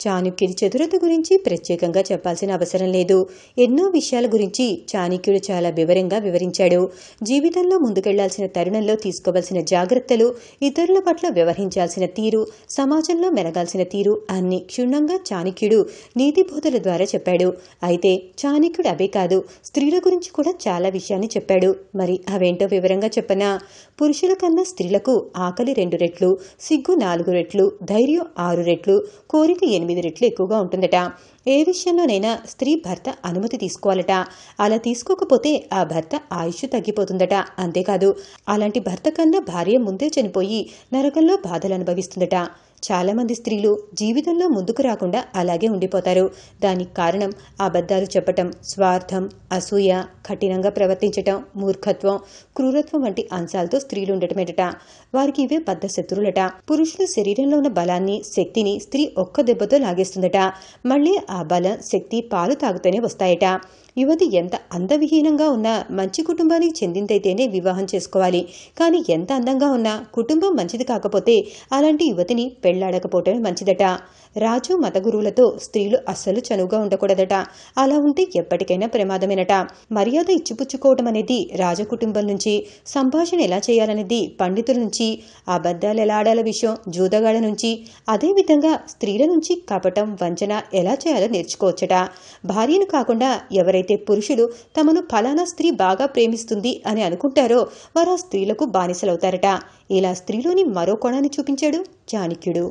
చాణక్యుడి చతురత గురించి ప్రత్యేకంగా చెప్పాల్సిన అవసరం లేదు. ఎన్నో విషయాల గురించి చాణక్యుడు చాలా వివరంగా వివరించాడు. జీవితంలో ముందుకెళ్లాల్సిన తరుణంలో తీసుకోవాల్సిన జాగ్రత్తలు, ఇతరుల పట్ల వ్యవహరించాల్సిన తీరు, సమాజంలో మెలగాల్సిన తీరు అన్ని క్షుణ్ణంగా చాణక్యుడు నీతి బోధల ద్వారా చెప్పాడు. అయితే చాణక్యుడు అవే కాదు, స్త్రీల గురించి కూడా చాలా విషయాన్ని చెప్పాడు. మరి అవేంటో వివరంగా చెప్పనా? పురుషుల కన్నా స్త్రీలకు ఆకలి 2 రెట్లు, సిగ్గు 4 రెట్లు, ధైర్యం 6 రెట్లు, కోరిక 8 రెట్లు ఎక్కువగా ఉంటుందట. ఏ విషయంలోనైనా స్త్రీ భర్త అనుమతి తీసుకోవాలట. అలా తీసుకోకపోతే ఆ భర్త ఆయుష్ తగ్గిపోతుందట. అంతేకాదు, అలాంటి భర్త కన్నా భార్య ముందే చనిపోయి నరకంలో బాధలు అనుభవిస్తుందట. చాలా మంది స్త్రీలు జీవితంలో ముందుకు రాకుండా అలాగే ఉండిపోతారు. దానికి కారణం అబద్ధాలు చెప్పటం, స్వార్థం, అసూయ, కఠినంగా ప్రవర్తించటం, మూర్ఖత్వం, క్రూరత్వం వంటి అంశాలతో స్త్రీలు ఉండటమేటట. వారికి ఇవే బద్ధ శత్రువులట. పురుషుల శరీరంలో ఉన్న బలాన్ని, శక్తిని స్త్రీ ఒక్క దెబ్బతో లాగేస్తుందట. మళ్లీ ఆ బలం, శక్తి పాలు తాగుతూనే వస్తాయట. యువతి ఎంత అందవిహీనంగా ఉన్నా మంచి కుటుంబానికి చెందిందైతేనే వివాహం చేసుకోవాలి. కానీ ఎంత అందంగా ఉన్నా కుటుంబం మంచిది కాకపోతే అలాంటి యువతిని పెళ్లాడకపోవటమే మంచిదట. రాజు మత గురువులతో స్త్రీలు అస్సలు చనువుగా ఉండకూడదట. అలా ఉంటే ఎప్పటికైనా ప్రమాదమేనట. మర్యాద ఇచ్చిపుచ్చుకోవటం అనేది రాజకుటుంబం నుంచి, సంభాషణ ఎలా చేయాలనేది పండితుల నుంచి, అబద్ధాలు ఎలా ఆడాల విషయం జూదగాడ నుంచి, అదేవిధంగా స్త్రీల నుంచి కపటం, వంచన ఎలా చేయాలో నేర్చుకోవచ్చట. భార్యను కాకుండా ఎవరైతే పురుషులు తమను ఫలానా స్త్రీ బాగా ప్రేమిస్తుంది అని అనుకుంటారో వారు ఆ స్త్రీలకు బానిసలవుతారట. ఇలా స్త్రీలోని మరో కోణాన్ని చూపించాడు చాణక్యుడు.